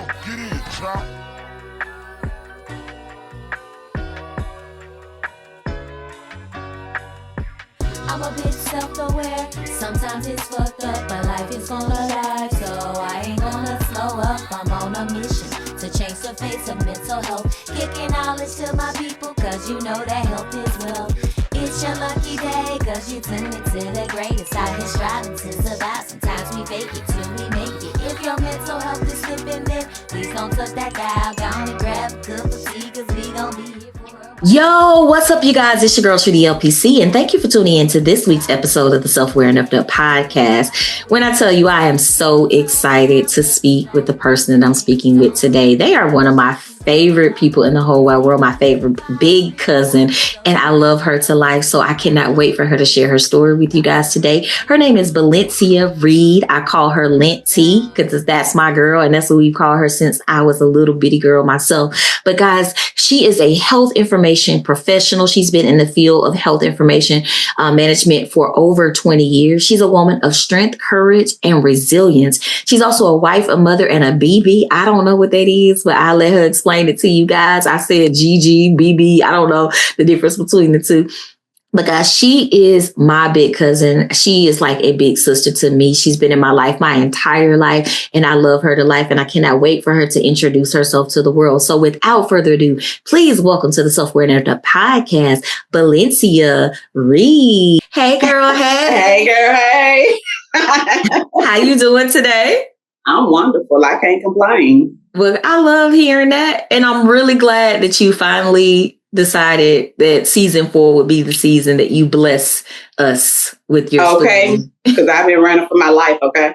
Get in, chop. I'm a bit self-aware, sometimes it's fucked up, but life is gonna lie, so I ain't gonna slow up. I'm on a mission to change the face of mental health, kicking knowledge to my people, cause you know that health is wealth. It's your lucky day, cause you tuned into the greatest. Out here striving to survive, sometimes we fake it till we make it. If your mental health is slipping, then please don't touch that dial. Go and grab a cup of tea, cause we gon' be here. Yo, what's up, you guys? It's your girl, Trudy LPC, and thank you for tuning in to this week's episode of the Self-Aware and Up podcast. When I tell you I am so excited to speak with the person that I'm speaking with today, they are one of my favorite people in the whole wide world, my favorite big cousin, and I love her to life, so I cannot wait for her to share her story with you guys today. Her name is Balencia Reed. I call her Linty because that's my girl, and that's what we call her since I was a little bitty girl myself. But guys, she is a health information professional. She's been in the field of health information management for over 20 years. She's a woman of strength, courage, and resilience. She's also a wife, a mother, and a bebe. I don't know what that is, but I'll let her explain it to you guys. I said GG, BB. I don't know the difference between the two. But guys, she is my big cousin. She is like a big sister to me. She's been in my life my entire life, and I love her to life, and I cannot wait for her to introduce herself to the world. So without further ado, please welcome to the Self-Aware and Up podcast, Balencia Reed. Hey girl, hey. Hey girl, hey. How you doing today? I'm wonderful. I can't complain. Well, I love hearing that. And I'm really glad that you finally decided that season 4 would be the season that you bless us with your story. Because I've been running for my life, okay?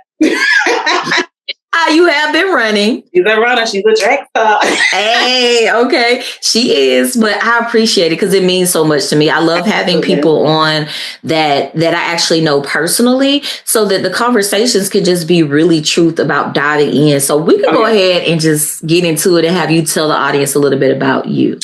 You have been running. She's a runner. She's a track star. Hey, okay. She is, but I appreciate it because it means so much to me. I love having people on that I actually know personally so that the conversations can just be really truth about diving in. So we can go ahead and just get into it and have you tell the audience a little bit about you.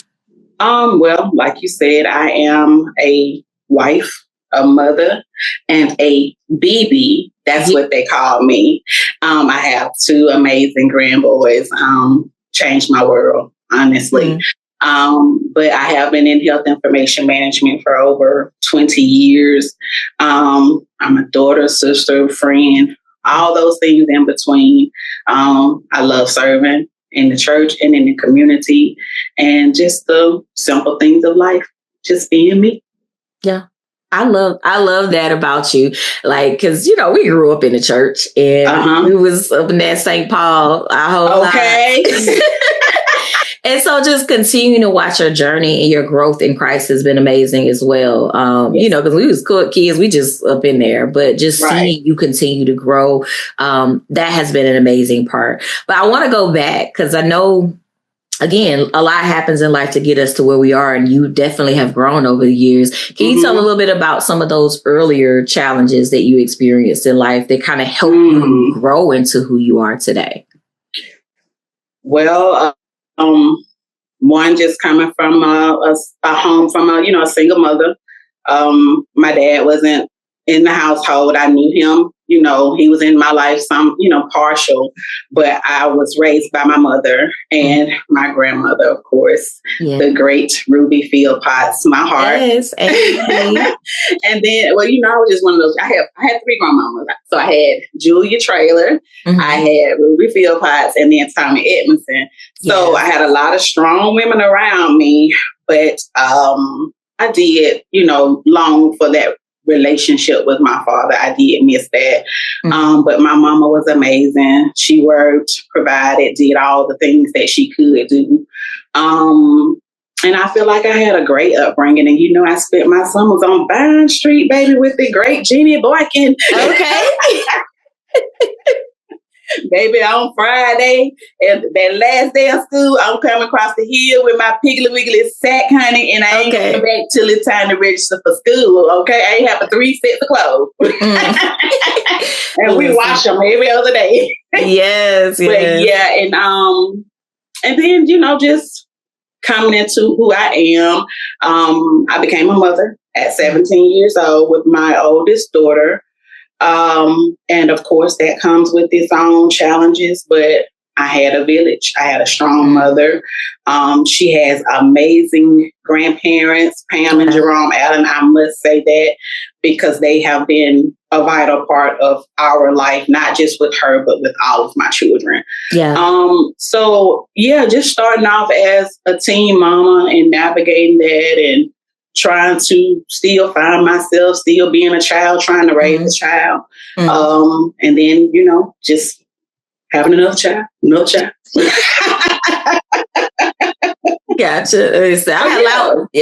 Well, like you said, I am a wife, a mother, and a BB. That's what they call me. I have 2 amazing grandboys. Changed my world, honestly. But I have been in health information management for over 20 years. I'm a daughter, sister, friend, all those things in between. I love serving in the church and in the community, and just the simple things of life, just being me. Yeah. I love that about you. Like, cause we grew up in the church and we was up in that St. Paul our whole lives. And so just continuing to watch your journey and your growth in Christ has been amazing as well. Because we was cool kids, we just up in there, but just seeing you continue to grow, that has been an amazing part. But I want to go back because I know, again, a lot happens in life to get us to where we are, and you definitely have grown over the years. Can you tell a little bit about some of those earlier challenges that you experienced in life that kind of helped you grow into who you are today? Well, one just coming from a home from a single mother. My dad wasn't in the household. I knew him. He was in my life some, partial, but I was raised by my mother and my grandmother, of course, the great Ruby Field Potts, my heart. Yes. And then, I was just one of those. I had 3 grandmamas. So I had Julia Traylor, I had Ruby Field Potts, and then Tommy Edmondson. So I had a lot of strong women around me, but I did, long for that relationship with my father. I did miss that. But my mama was amazing. She worked, provided, did all the things that she could do. And I feel like I had a great upbringing. And, I spent my summers on Vine Street, baby, with the great Jeannie Boykin. Okay. Baby, on Friday, and that last day of school, I'm coming across the hill with my Piggly Wiggly sack, honey, and I ain't coming back till it's time to register for school, okay? I ain't having 3 sets of clothes. And we wash them every other day. Yes. But and then, just coming into who I am, I became a mother at 17 years old with my oldest daughter. And of course, that comes with its own challenges, but I had a village. I had a strong mother. She has amazing grandparents, Pam and Jerome Allen. I must say that because they have been a vital part of our life, not just with her, but with all of my children. Yeah. Just starting off as a teen mama and navigating that and trying to still find myself, still being a child, trying to raise a child. And then, just having another child. Gotcha. So I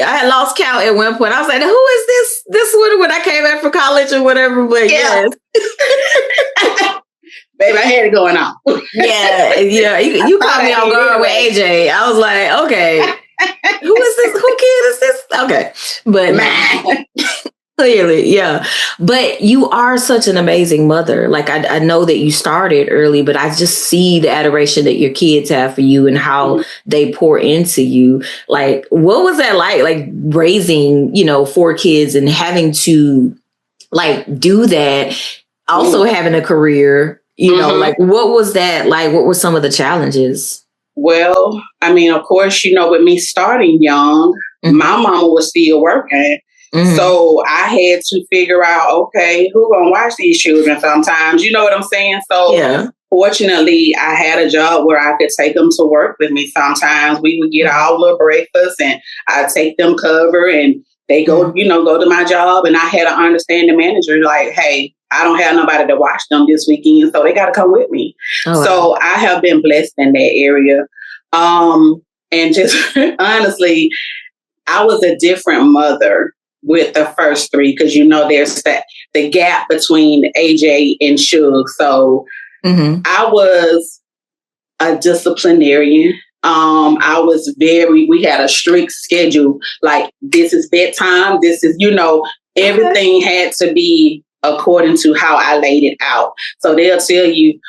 had lost count at one point. I was like, who is this one when I came back from college or whatever? But yes. Baby, I had it going on. You caught me on guard with AJ. I was like, okay, who is this? Who kid is this? Okay. But clearly, yeah. But you are such an amazing mother. Like, I know that you started early, but I just see the adoration that your kids have for you and how they pour into you. Like, what was that like raising, 4 kids and having to like do that, also having a career, like what was that like? What were some of the challenges? Well, I mean, of course, with me starting young, my mama was still working. So I had to figure out, okay, who gonna watch these children sometimes? You know what I'm saying? So fortunately, I had a job where I could take them to work with me sometimes. We would get our little breakfast and I'd take them cover and they go, go to my job. And I had to understand the manager, like, hey, I don't have nobody to watch them this weekend, so they got to come with me. So I have been blessed in that area. And just honestly, I was a different mother with the first 3 because there's the gap between AJ and Suge. So I was a disciplinarian. We had a strict schedule. Like, this is bedtime. This is, everything had to be according to how I laid it out. So they'll tell you,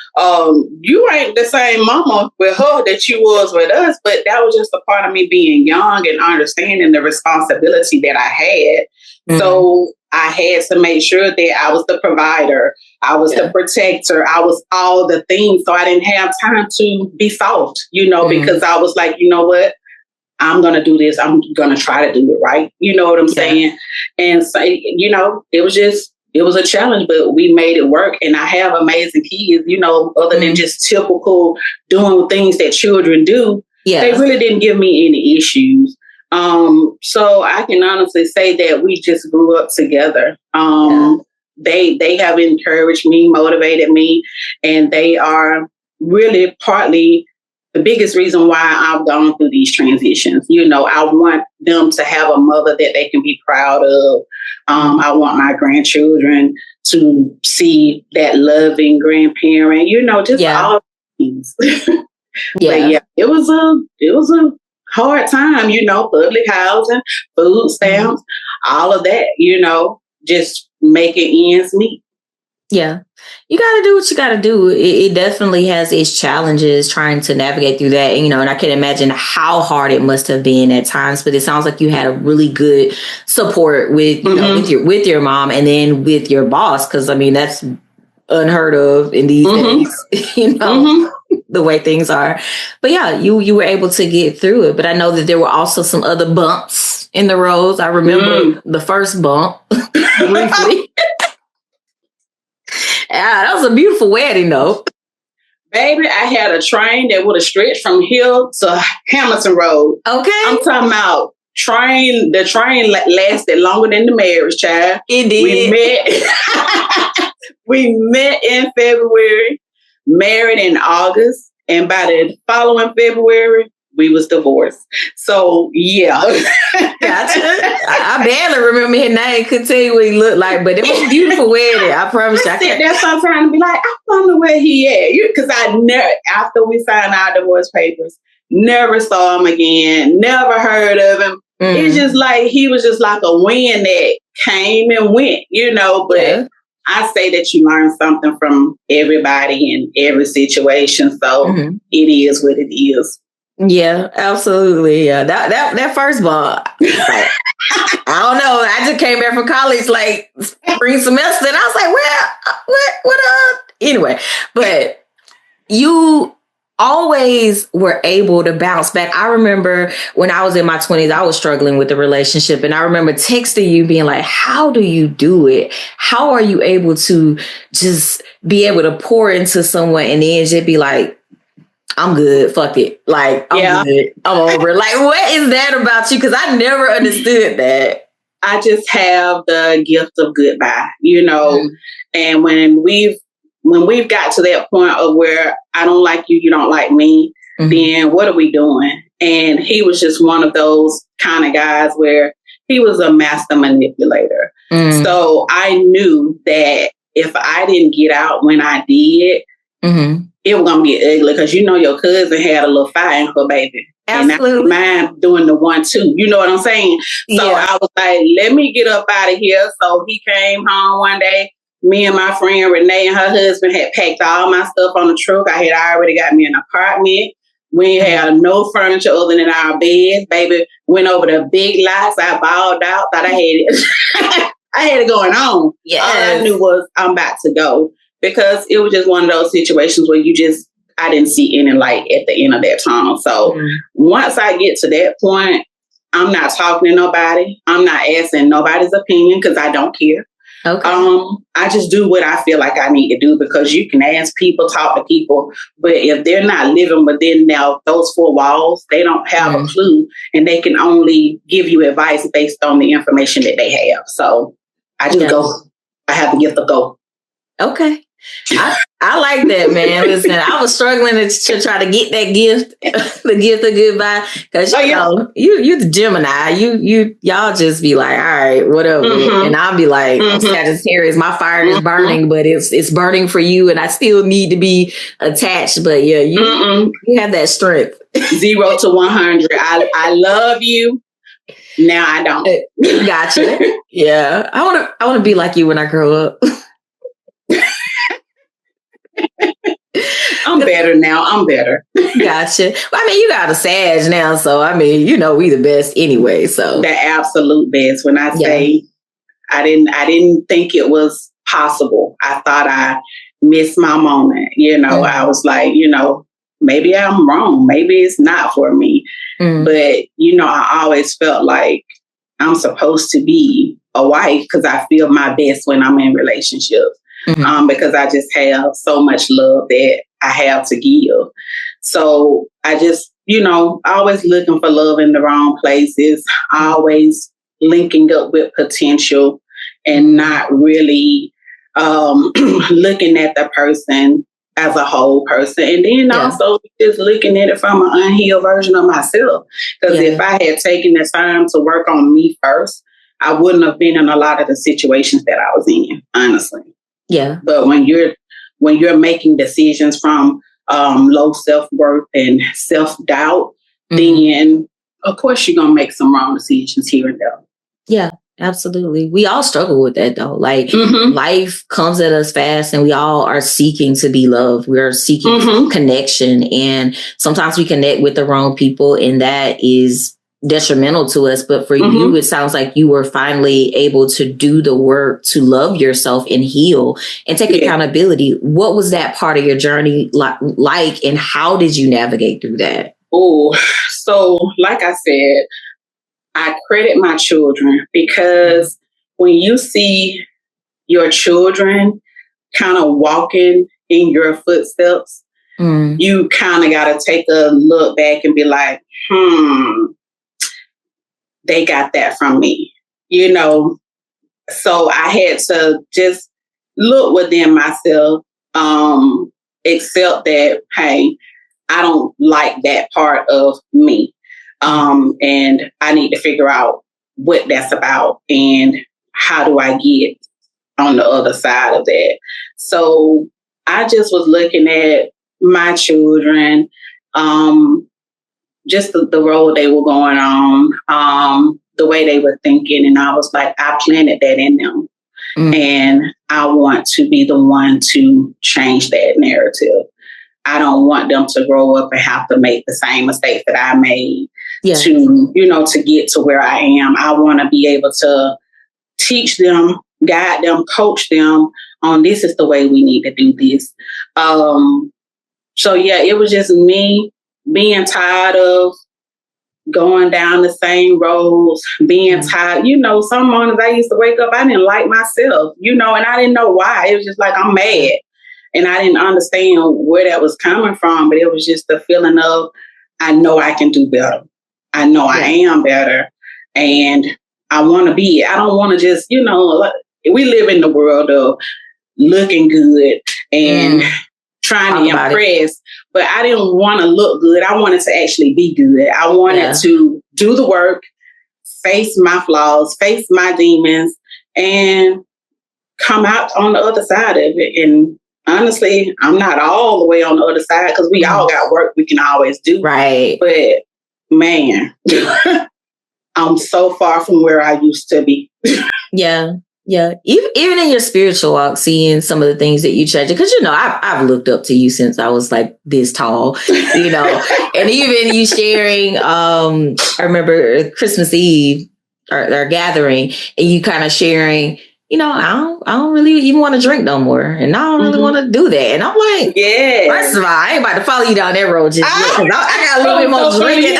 you ain't the same mama with her that you was with us. But that was just a part of me being young and understanding the responsibility that I had. So I had to make sure that I was the provider. I was the protector. I was all the things. So I didn't have time to be soft, because I was like, you know what? I'm going to do this. I'm going to try to do it right. You know what I'm saying? And so, it was a challenge, but we made it work. And I have amazing kids, other than just typical doing things that children do. They really didn't give me any issues. So I can honestly say that we just grew up together. They have encouraged me, motivated me, and they are really partly the biggest reason why I've gone through these transitions. I want them to have a mother that they can be proud of. I want my grandchildren to see that loving grandparent, just all things. But it was a hard time, public housing, food stamps, all of that, just making ends meet. Yeah. You got to do what you got to do. It definitely has its challenges trying to navigate through that, and I can imagine how hard it must have been at times, but it sounds like you had a really good support with, with your mom and then with your boss. Cause I mean, that's unheard of in these days, the way things are. But yeah, you were able to get through it. But I know that there were also some other bumps in the roads. I remember the first bump briefly. Yeah, that was a beautiful wedding, though. Baby, I had a train that would have stretched from Hill to Hamilton Road. Okay. I'm talking about the train lasted longer than the marriage, child. It did. We met in February, married in August, and by the following February, we was divorced. So, yeah. Gotcha. I barely remember his name. Couldn't tell you what he looked like, but it was a beautiful wedding. I promise you. I sit there sometimes and be like, I wonder where he at. Because I never, after we signed our divorce papers, never saw him again, never heard of him. It's just like, he was just like a wind that came and went, but I say that you learn something from everybody in every situation. So it is what it is. Yeah, absolutely. Yeah, that first ball, I don't know. I just came back from college like spring semester, and I was like, "Well, what? Anyway, but you always were able to bounce back. I remember when I was in my 20s, I was struggling with the relationship. And I remember texting you being like, how do you do it? How are you able to just be able to pour into someone and then just be like, I'm good. Fuck it. Like, I'm good. I'm over it. Like, what is that about you? Because I never understood that. I just have the gift of goodbye, you know, and when we've got to that point of where I don't like you, you don't like me, then what are we doing? And he was just one of those kind of guys where he was a master manipulator. So I knew that if I didn't get out when I did, it was going to get ugly because, you know, your cousin had a little fire in her, baby. Absolutely. And I mind doing the 1-2. You know what I'm saying? So I was like, let me get up out of here. So he came home one day. Me and my friend Renee and her husband had packed all my stuff on the truck. I had already got me an apartment. We had no furniture other than our beds. Baby, went over the big lots. I balled out. Thought I had it. I had it going on. Yes. All I knew was I'm about to go. Because it was just one of those situations where I didn't see any light at the end of that tunnel. So once I get to that point, I'm not talking to nobody. I'm not asking nobody's opinion because I don't care. Okay. I just do what I feel like I need to do because you can ask people, talk to people, but if they're not living within those 4 walls, they don't have a clue and they can only give you advice based on the information that they have. So I just go. I have the gift of go. Okay. I like that, man. Listen, I was struggling to try to get that gift, the gift of goodbye, because you know, you the Gemini, y'all just be like, all right, whatever, and I'll be like, I'm Sagittarius, my fire is burning, but it's burning for you, and I still need to be attached. But yeah, you have that strength. 0 to 100. I love you. Now I don't. Gotcha. Yeah, I want to be like you when I grow up. I'm better now. I'm better. Gotcha. Well, I mean, you got a Sag now, so I mean, you know, we the best anyway. So the absolute best. When I say I didn't think it was possible. I thought I missed my moment. You know, I was like, you know, maybe I'm wrong. Maybe it's not for me. But you know, I always felt like I'm supposed to be a wife because I feel my best when I'm in relationships. Because I just have so much love that I have to give. So I just, you know, always looking for love in the wrong places, always linking up with potential and not really looking at the person as a whole person. And then also just looking at it from an unhealed version of myself. Because if I had taken the time to work on me first, I wouldn't have been in a lot of the situations that I was in, honestly. Yeah. But when you're making decisions from low self-worth and self-doubt, then of course you're gonna make some wrong decisions here and there. Yeah, absolutely. We all struggle with that though. Like life comes at us fast and we all are seeking to be loved. We're seeking connection. And sometimes we connect with the wrong people and that is detrimental to us. But for you, it sounds like you were finally able to do the work to love yourself and heal and take accountability. What was that part of your journey like and how did you navigate through that? Oh, so like I said, I credit my children because when you see your children kind of walking in your footsteps, you kind of got to take a look back and be like, they got that from me, you know? So I had to just look within myself, accept that, hey, I don't like that part of me. And I need to figure out what that's about and how do I get on the other side of that. So I just was looking at my children, just the role they were going on, the way they were thinking. And I was like, I planted that in them. And I want to be the one to change that narrative. I don't want them to grow up and have to make the same mistakes that I made to, you know, to get to where I am. I want to be able to teach them, guide them, coach them on this is the way we need to do this. So yeah, it was just me being tired of going down the same roads, being tired. You know, some mornings I used to wake up, I didn't like myself, you know, and I didn't know why. It was just like, I'm mad. And I didn't understand where that was coming from, but it was just the feeling of, I know I can do better. I know I am better. And I want to be. I don't want to just, you know, we live in the world of looking good and trying to impress, but I didn't want to look good. I wanted to actually be good. I wanted to do the work, face my flaws, face my demons, and come out on the other side of it. And honestly, I'm not all the way on the other side because we all got work we can always do. Right. But man, I'm so far from where I used to be. Yeah. Yeah. Even in your spiritual walk, seeing some of the things that you change, because, you know, I've looked up to you since I was like this tall, you know, and even you sharing, I remember Christmas Eve, our gathering, and you kind of sharing, you know, I don't really even want to drink no more. And I don't really want to do that. And I'm like, first of all, I ain't about to follow you down that road just yet. Because I got a little bit more drinking.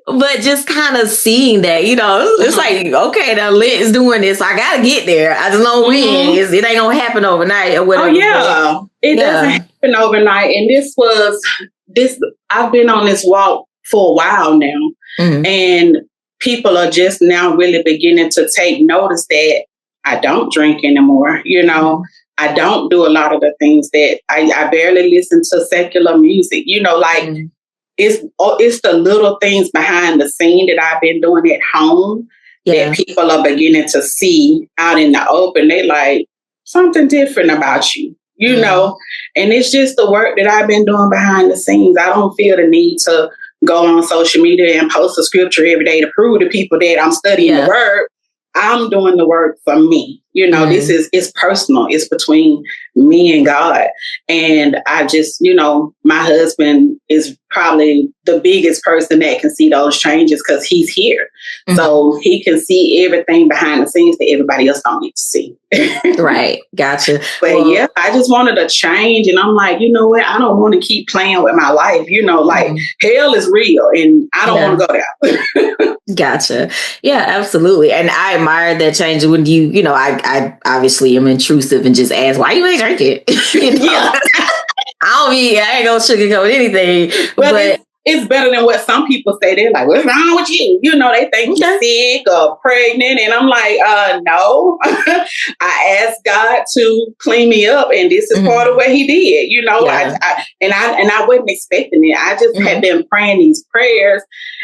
But just kind of seeing that, you know, it's like, okay, the Lent is doing this. I got to get there. I just know when. It ain't going to happen overnight or whatever. Oh, yeah. It doesn't happen overnight. And I've been on this walk for a while now. And people are just now really beginning to take notice that I don't drink anymore. You know, I don't do a lot of the things that I barely listen to secular music, you know, like it's the little things behind the scene that I've been doing at home that people are beginning to see out in the open. They like something different about you, you know, and it's just the work that I've been doing behind the scenes. I don't feel the need to go on social media and post a scripture every day to prove to people that I'm studying the word. I'm doing the work for me. You know, it's personal. It's between me and God. And I just, you know, my husband is probably the biggest person that can see those changes because he's here. So he can see everything behind the scenes that everybody else don't need to see. Right. Gotcha. But yeah, I just wanted to change. And I'm like, you know what? I don't want to keep playing with my life. You know, like hell is real and I don't want to go there. Gotcha. Yeah, absolutely. And I admire that change when you know, I obviously am intrusive and just ask, why you ain't drinking? You know? I ain't gonna sugarcoat anything. But it's better than what some people say. They're like, what's wrong with you? You know, they think you're sick or pregnant. And I'm like, no. I asked God to clean me up. And this is part of what he did. You know, I wasn't expecting it. I just had been praying these prayers.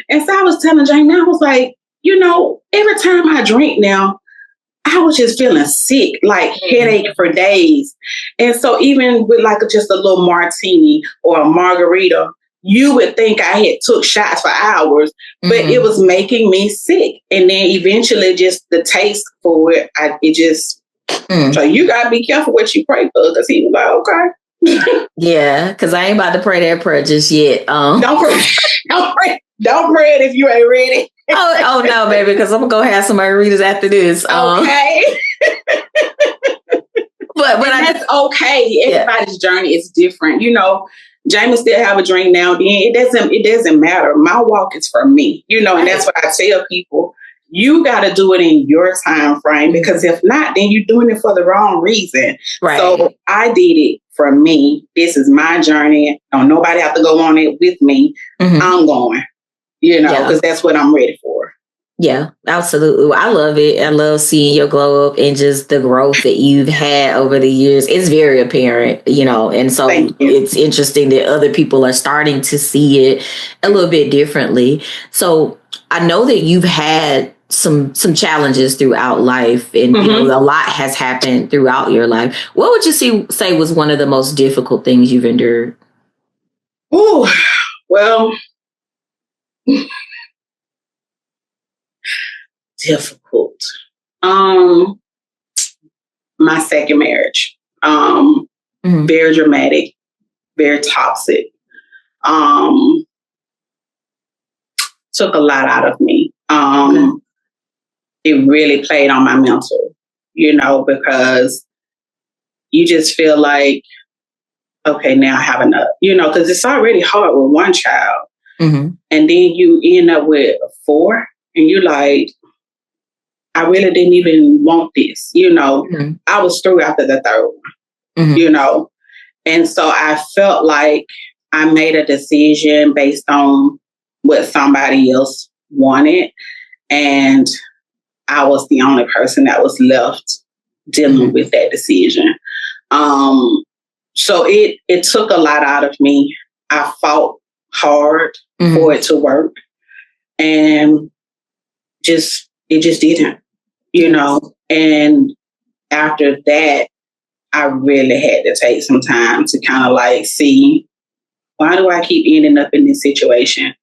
And so I was telling Jane, I was like, you know, every time I drink now, I was just feeling sick, like headache for days. And so even with like just a little martini or a margarita, you would think I had took shots for hours, but it was making me sick. And then eventually just the taste for it, so you got to be careful what you pray for, because he was like, okay. Yeah, because I ain't about to pray that prayer just yet. Don't pray it if you ain't ready. oh no, baby, because I'm going to go have some margaritas after this. Okay. but that's okay. Everybody's journey is different. You know, Jamie still have a drink now. Then it doesn't matter. My walk is for me, you know, and that's what I tell people. You got to do it in your time frame, because if not, then you're doing it for the wrong reason. Right. So I did it for me. This is my journey. Don't nobody have to go on it with me. I'm going, you know, because that's what I'm ready for. Yeah, absolutely. I love it. I love seeing your glow up and just the growth that you've had over the years. It's very apparent, you know, and so it's interesting that other people are starting to see it a little bit differently. So I know that you've had some challenges throughout life, and you know, a lot has happened throughout your life. What would you say was one of the most difficult things you've endured? Oh, well, difficult. My second marriage. Very dramatic, very toxic. Took a lot out of me. It really played on my mental, you know, because you just feel like okay, now I have enough, because it's already hard with one child. Mm-hmm. And then you end up with 4 and you're like, I really didn't even want this, mm-hmm. I was through after the 3rd one, mm-hmm. And so I felt like I made a decision based on what somebody else wanted. And I was the only person that was left dealing mm-hmm. with that decision. So it took a lot out of me. I fought hard mm-hmm. for it to work. And it just didn't, And after that, I really had to take some time to kind of like see, why do I keep ending up in this situation?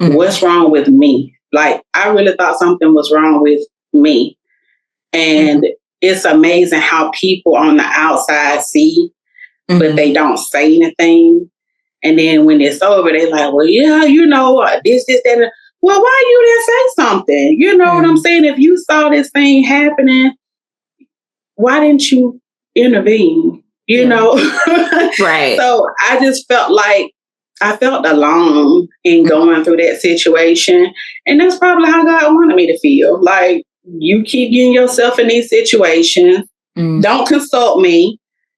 Mm-hmm. What's wrong with me? Like, I really thought something was wrong with me. And mm-hmm. it's amazing how people on the outside see, mm-hmm. but they don't say anything. And then when it's over, they're like, well, yeah, this, that. Well, why you didn't say something? You know mm-hmm. what I'm saying? If you saw this thing happening, why didn't you intervene? Right. So I just felt like I felt alone in going through that situation. And that's probably how God wanted me to feel. Like, you keep getting yourself in these situations. Mm. Don't consult me.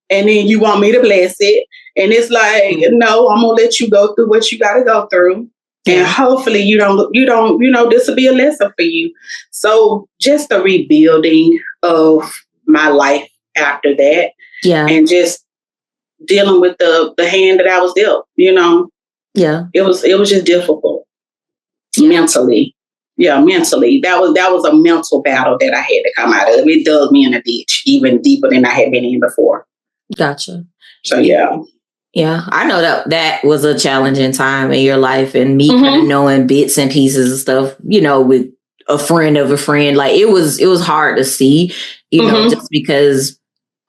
And then you want me to bless it. And it's like, no, I'm going to let you go through what you got to go through. Yeah. And hopefully you don't, this will be a lesson for you. So just the rebuilding of my life after that. Yeah. And just dealing with the hand that I was dealt, Yeah. It was just difficult. Yeah. Mentally. Yeah, mentally. That was a mental battle that I had to come out of. It dug me in a ditch even deeper than I had been in before. Gotcha. So yeah. Yeah, I know that was a challenging time in your life, and me mm-hmm. kind of knowing bits and pieces of stuff, with a friend of a friend, like it was hard to see, mm-hmm. Just because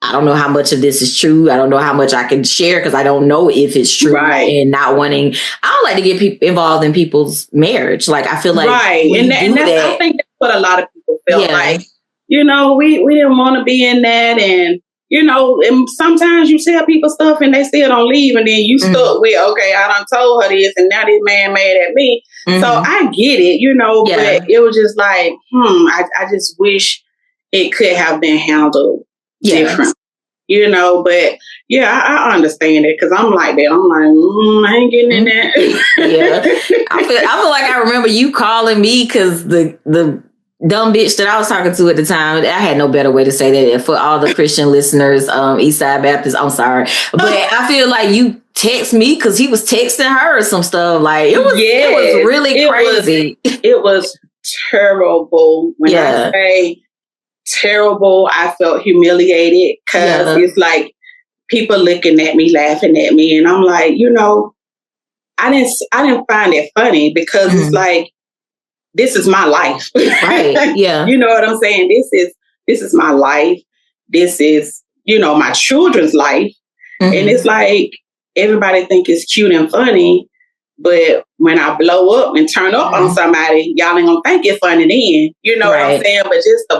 I don't know how much of this is true. I don't know how much I can share because I don't know if it's true. Right. And not wanting, I don't like to get people involved in people's marriage. Like, I feel like, right. I think that's what a lot of people felt like, we didn't want to be in that. And, and sometimes you tell people stuff and they still don't leave. And then you mm-hmm. stuck with, okay, I done told her this and now this man mad at me. Mm-hmm. So I get it, but it was just like, I just wish it could have been handled different, but yeah, I understand it because I'm like that. I'm like, I ain't getting in that. Yeah. I feel like I remember you calling me because the dumb bitch that I was talking to at the time, I had no better way to say that for all the Christian listeners, Eastside Baptist, I'm sorry. But I feel like you text me because he was texting her or some stuff. Like, it was really crazy. It was terrible. When I say terrible, I felt humiliated because it's like people looking at me, laughing at me, and I'm like, I didn't find it funny because mm-hmm. it's like, this is my life. Right. Yeah. You know what I'm saying? This is my life. This is, my children's life. Mm-hmm. And it's like everybody think it's cute and funny, but when I blow up and turn up mm-hmm. on somebody, y'all ain't gonna think it's funny then. You know what I'm saying? But just the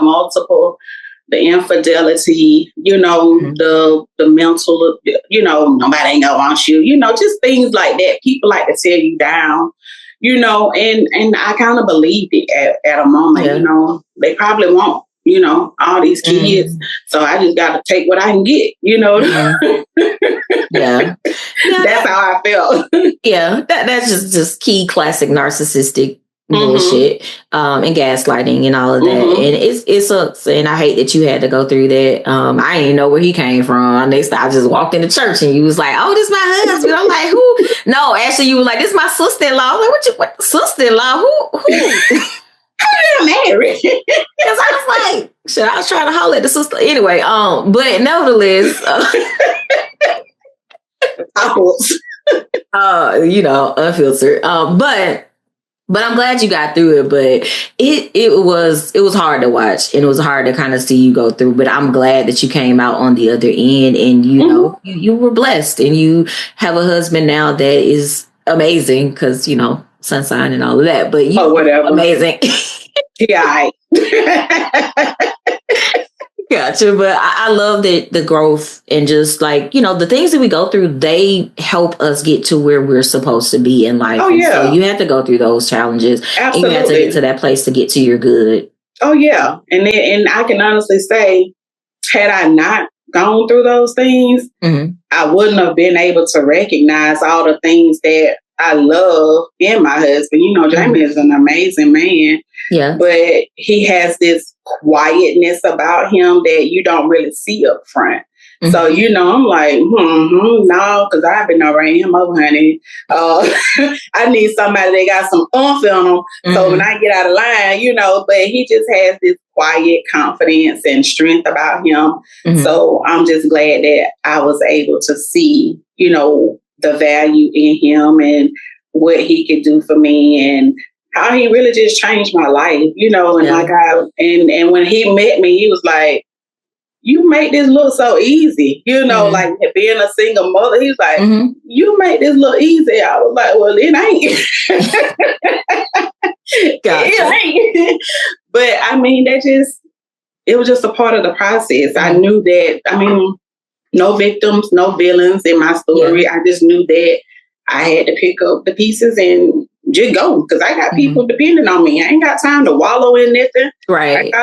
infidelity, mm-hmm. the mental, nobody ain't gonna want you, just things like that. People like to tear you down, and I kind of believed it at a moment, they probably won't, all these kids. Mm-hmm. So I just got to take what I can get, Mm-hmm. Yeah. That's how I felt. Yeah. That's just key classic narcissistic bullshit, mm-hmm. And gaslighting and all of that. Mm-hmm. And it sucks. And I hate that you had to go through that. I didn't know where he came from. I just walked into church and you was like, oh, this is my husband. I'm like, who? No, actually you were like, this is my sister-in-law. I'm like, what sister-in-law? Who? How did I marry? Because I was like, shit, I was trying to holler at the sister. Anyway, but nevertheless, unfiltered. But I'm glad you got through it. But it was hard to watch, and it was hard to kind of see you go through. But I'm glad that you came out on the other end, and mm-hmm. you were blessed, and you have a husband now that is amazing because sun sign and all of that. But you whatever, amazing. Yeah. Gotcha. But I love that the growth and just like, the things that we go through, they help us get to where we're supposed to be in life. Oh, yeah. So you have to go through those challenges. Absolutely. And you have to get to that place to get to your good. Oh, yeah. And I can honestly say, had I not gone through those things, I wouldn't have been able to recognize all the things that I love in my husband. Jamie is an amazing man. Yeah. But he has this quietness about him that you don't really see up front. So, I'm like, no, because I've been around him over, honey. I need somebody that got some oomph on him. So when I get out of line, but he just has this quiet confidence and strength about him. So I'm just glad that I was able to see, the value in him and what he could do for me and how he really just changed my life, and and when he met me, he was like, you make this look so easy, like being a single mother. He was like, you make this look easy. I was like, well, it ain't. Gotcha. It ain't. But I mean, it was just a part of the process. I knew that, no victims, no villains in my story. I just knew that I had to pick up the pieces and just go, because I got people depending on me. I ain't got time to wallow in nothing. Right.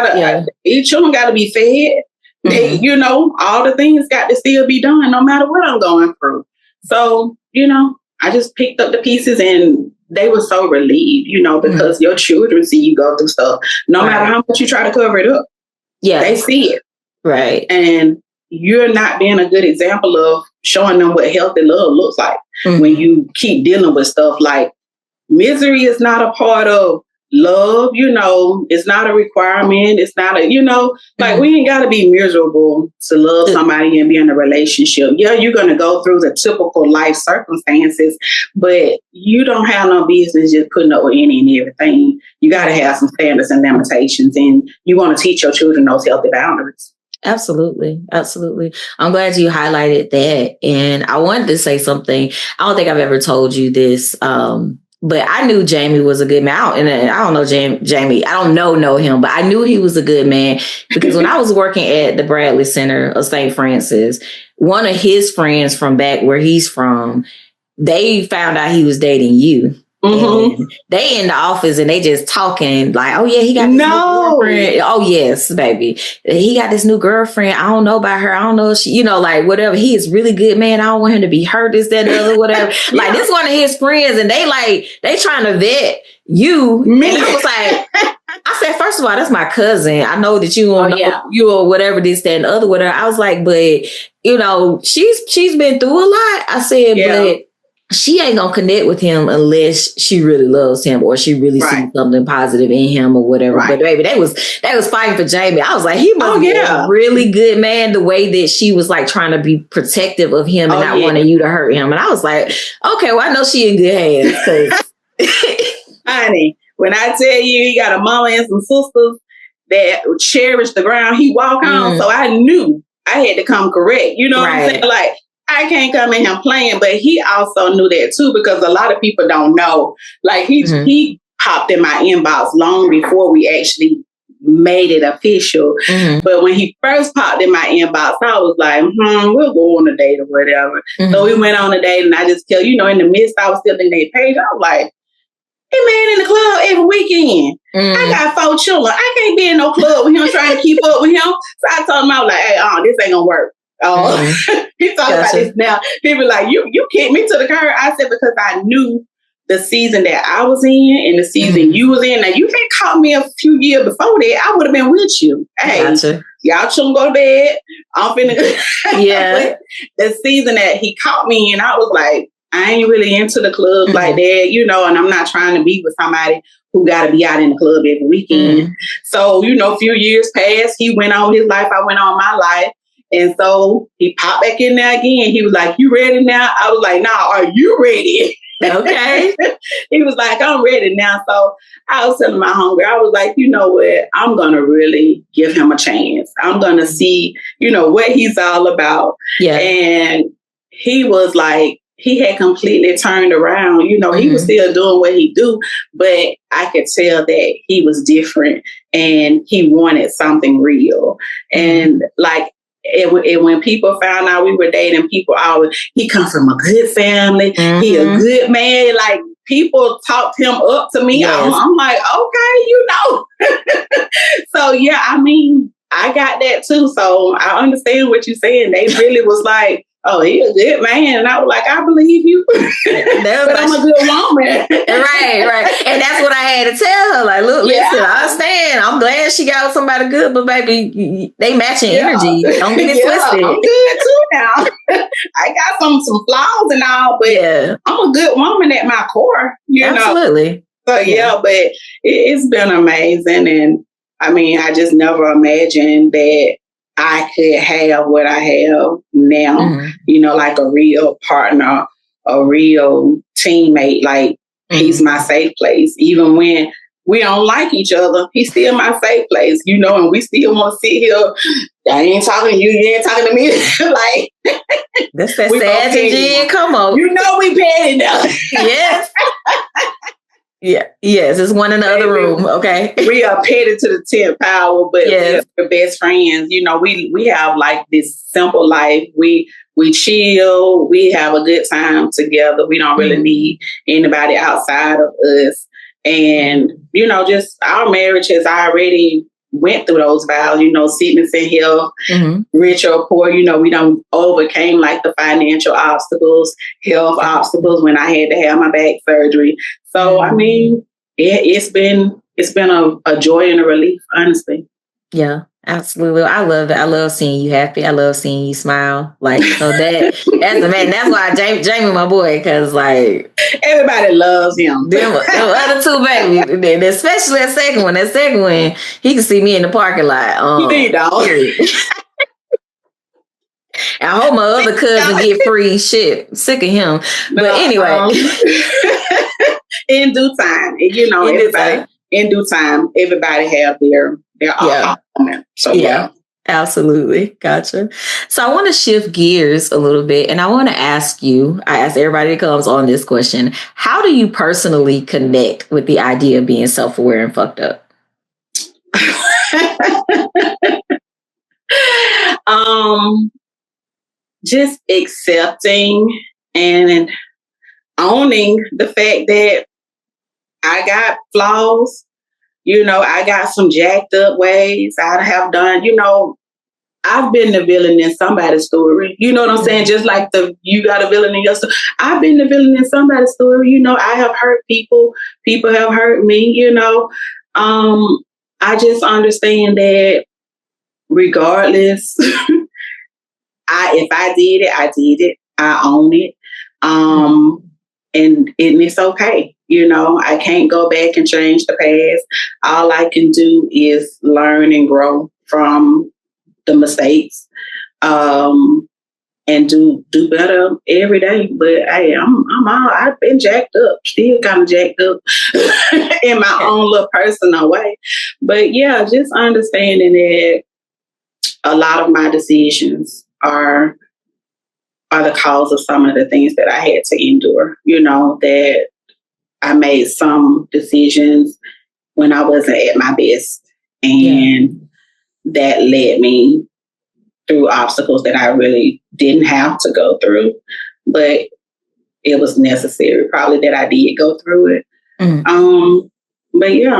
Each children got to be fed. They, all the things got to still be done no matter what I'm going through. So, I just picked up the pieces and they were so relieved, because your children see you go through stuff. No matter how much you try to cover it up. Yeah. They see it. Right. And you're not being a good example of showing them what healthy love looks like when you keep dealing with stuff like misery is not a part of love, it's not a requirement. It's not we ain't got to be miserable to love somebody and be in a relationship. Yeah, you're going to go through the typical life circumstances, but you don't have no business just putting up with any and everything. You got to have some standards and limitations, and you want to teach your children those healthy boundaries. Absolutely. Absolutely. I'm glad you highlighted that. And I wanted to say something. I don't think I've ever told you this, but I knew Jamie was a good man. I don't know Jamie. I don't know him, but I knew he was a good man because when I was working at the Bradley Center of St. Francis, one of his friends from back where he's from, they found out he was dating you. They in the office and they just talking like, oh yeah, he got this new girlfriend. Oh yes, baby, he got this new girlfriend. I don't know about her. I don't know if she, like whatever. He is really good, man. I don't want him to be hurt. This, that, the other, whatever. Like this one of his friends, and they trying to vet you. Me. And I was like, I said, first of all, that's my cousin. I know that you don't know you or whatever, this, that, and the other, whatever. I was like, but she's been through a lot. I said, but she ain't gonna connect with him unless she really loves him or she really sees something positive in him or whatever. But baby, they was fighting for Jamie. I was like, he must be a really good man. The way that she was like trying to be protective of him and not wanting you to hurt him. And I was like, okay, well, I know she in good hands. Honey, when I tell you he got a mama and some sisters that cherish the ground he walk on, so I knew I had to come correct. You know what I'm saying? Like, I can't come in here playing, but he also knew that too, because a lot of people don't know. Like he popped in my inbox long before we actually made it official. But when he first popped in my inbox, I was like, we'll go on a date or whatever. So we went on a date, and I just tell in the midst, I was still in their page. I was like, hey man, in the club every weekend. I got 4 children. I can't be in no club with him trying to keep up with him. So I told him, I was like, hey, this ain't gonna work. He's talking about this now. People like, you kicked me to the curb. I said, because I knew the season that I was in and the season you was in. Now, you had caught me a few years before that, I would have been with you. Hey, y'all children go to bed. I'm finna the season that he caught me in, I was like, I ain't really into the club like that, and I'm not trying to be with somebody who got to be out in the club every weekend. So, a few years passed. He went on his life. I went on my life. And so he popped back in there again. He was like, you ready now? I was like, nah, are you ready? Okay. He was like, I'm ready now. So I was telling my homegirl, I was like, you know what? I'm going to really give him a chance. I'm going to see, what he's all about. Yeah. And he was like, he had completely turned around. You know, he was still doing what he do, but I could tell that he was different and he wanted something real. And like, when people found out we were dating, people always, he comes from a good family. He a good man. Like, people talked him up to me. Yes. I'm like, okay, you know. So yeah, I mean, I got that too. So I understand what you're saying. They really was like, oh, he a good man. And I was like, I believe you. But I'm a good woman. Right. And that's what I had to tell her. Like, look, listen, I understand. I'm glad she got somebody good, but baby, they matching energy. Don't get it twisted. I'm good too now. I got some flaws and all, but I'm a good woman at my core. You know? So but it's been amazing. And I mean, I just never imagined that I could have what I have now, you know, like a real partner, a real teammate. Like, he's my safe place. Even when we don't like each other, he's still my safe place, you know, and we still want to sit here. I ain't talking to you, you ain't talking to me. Like, that's that sad G. Come on. You know we petty now. Yes. Yeah. Yes, it's one in the other room. Okay. We are petty to the 10th power, but we're best friends. You know, we have like this simple life. We chill. We have a good time together. We don't really need anybody outside of us. And, you know, just our marriage has already went through those vows, you know, sickness and health, rich or poor. You know, we done overcame like the financial obstacles, health obstacles when I had to have my back surgery. So, I mean, it's been a joy and a relief, honestly. Yeah, absolutely. I love it. I love seeing you happy. I love seeing you smile. Like, so that's amazing. That's why Jamie, my boy, because like everybody loves him. Them other two baby, especially that second one. That second one, he can see me in the parking lot. He don't. I hope my other cousin get free shit. Sick of him. But anyway. In due time. You know, in due time, everybody have their So absolutely. Gotcha. So I want to shift gears a little bit, and I want to ask you, I ask everybody that comes on this question, how do you personally connect with the idea of being self-aware and fucked up? Just accepting and owning the fact that I got flaws. You know, I got some jacked up ways I have done. You know, I've been the villain in somebody's story. You know what I'm saying? Just like you got a villain in your story. I've been the villain in somebody's story. You know, I have hurt people. People have hurt me, you know. I just understand that regardless, if I did it, I did it. I own it. And it's okay. You know, I can't go back and change the past. All I can do is learn and grow from the mistakes, and do better every day. But hey, I've been jacked up, still kind of jacked up in my own little personal way. But yeah, just understanding that a lot of my decisions are the cause of some of the things that I had to endure. You know, that I made some decisions when I wasn't at my best. And that led me through obstacles that I really didn't have to go through. But it was necessary, probably, that I did go through it. But yeah,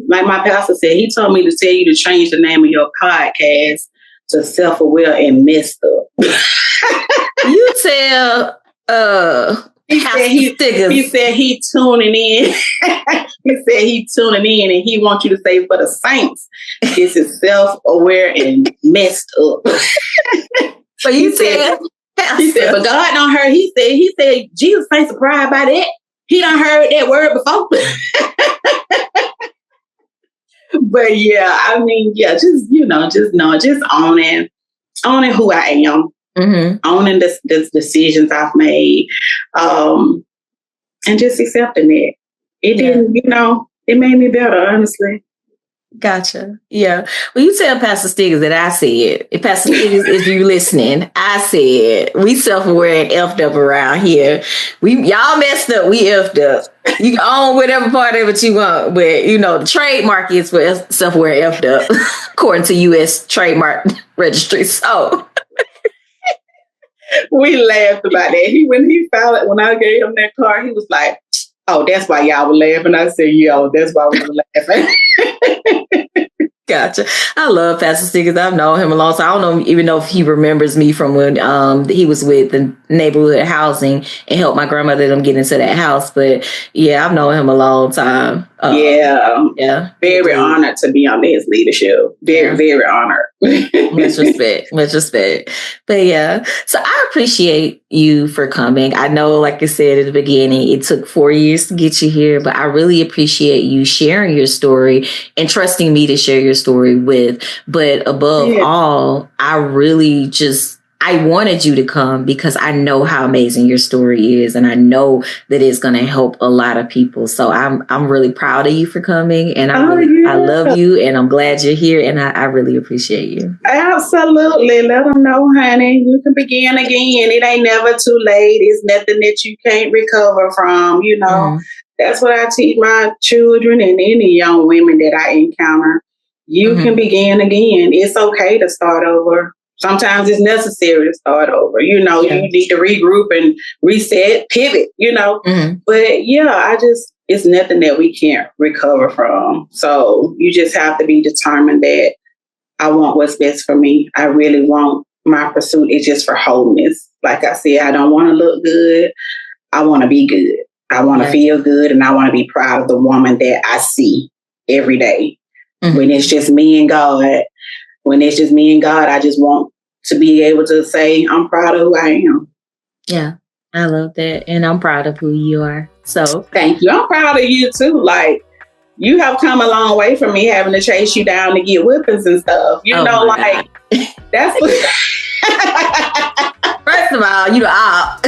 like my pastor said, he told me to tell you to change the name of your podcast to Self-Aware and Messed Up. You tell he said he tuning in. He said he tuning in and he wants you to say, for the saints, this is self-aware and messed up. So you said, he said, but God don't hurt. He said Jesus ain't surprised by that. He done heard that word before. But yeah, I mean, just owning who I am. Owning the decisions I've made, and just accepting it. It didn't, it made me better, honestly. Gotcha. Yeah. Well, you tell Pastor Stiggers that I said. If Pastor Stiggers, if you listening, I said we self-aware and effed up around here. Y'all messed up. We effed up. You can own whatever part of it you want, but you know the trademark is for self-aware effed up, according to U.S. trademark registry. So we laughed about that. When he found it, when I gave him that car, he was like, "Oh, that's why y'all were laughing." I said, "Yo, that's why we were laughing." Gotcha. I love Pastor Stiggers. I've known him a long time. I don't even know if he remembers me from when he was with the neighborhood housing and helped my grandmother them get into that house. But yeah, I've known him a long time. Yeah. Very honored to be under his leadership. Very honored. Much respect. But yeah, so I appreciate you for coming. I know, like I said at the beginning, it took 4 years to get you here, but I really appreciate you sharing your story and trusting me to share your story with. But above all, I wanted you to come because I know how amazing your story is, and I know that it's going to help a lot of people. So I'm really proud of you for coming, and I love you, and I'm glad you're here, and I really appreciate you. Absolutely. Let them know, honey. You can begin again. It ain't never too late. It's nothing that you can't recover from. You know, That's what I teach my children and any young women that I encounter. You can begin again. It's okay to start over. Sometimes it's necessary to start over. You need to regroup and reset, pivot, But yeah, it's nothing that we can't recover from. So you just have to be determined that I want what's best for me. I really want, my pursuit is just for wholeness. Like I said, I don't want to look good. I want to be good. I want to feel good, and I want to be proud of the woman that I see every day. When it's just me and God, I just want to be able to say, I'm proud of who I am. Yeah, I love that. And I'm proud of who you are. So thank you. I'm proud of you too. Like, you have come a long way from me having to chase you down to get whippings and stuff. That's what... First of all, you the op.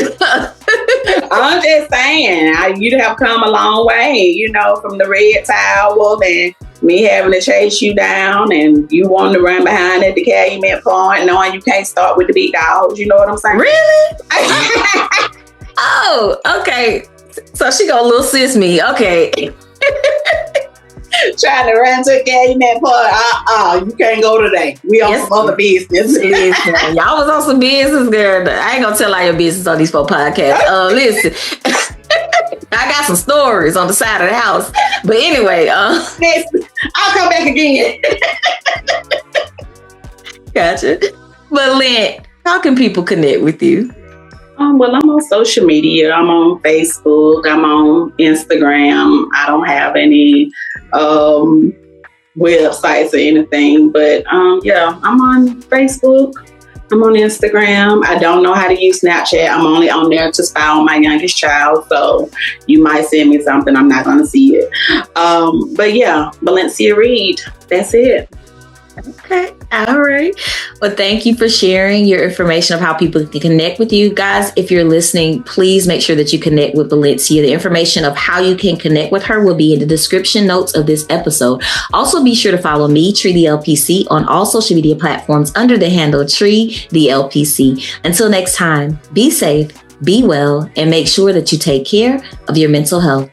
I'm just saying, you'd have come a long way, from the red towel and me having to chase you down, and you wanting to run behind at the Calumet point, knowing you can't start with the big dogs. You know what I'm saying? Really? Oh, okay. So she got a little sis me. Okay. Trying to run to a Calumet point. You can't go today. We on some other business. Listen, y'all was on some business, girl. I ain't gonna tell all your business on these 4 podcasts. Listen. I got some stories on the side of the house. But anyway, I'll come back again. Gotcha. But Lynn, how can people connect with you? Well, I'm on social media. I'm on Facebook. I'm on Instagram. I don't have any websites or anything. But I'm on Facebook. I'm on Instagram. I don't know how to use Snapchat. I'm only on there to spy on my youngest child. So you might send me something. I'm not going to see it. But yeah, Balencia Reed. That's it. Okay. All right. Well, thank you for sharing your information of how people can connect with you. Guys, if you're listening, please make sure that you connect with Balencia. The information of how you can connect with her will be in the description notes of this episode. Also, be sure to follow me, Tree the LPC, on all social media platforms under the handle Tree the LPC. Until next time, be safe, be well, and make sure that you take care of your mental health.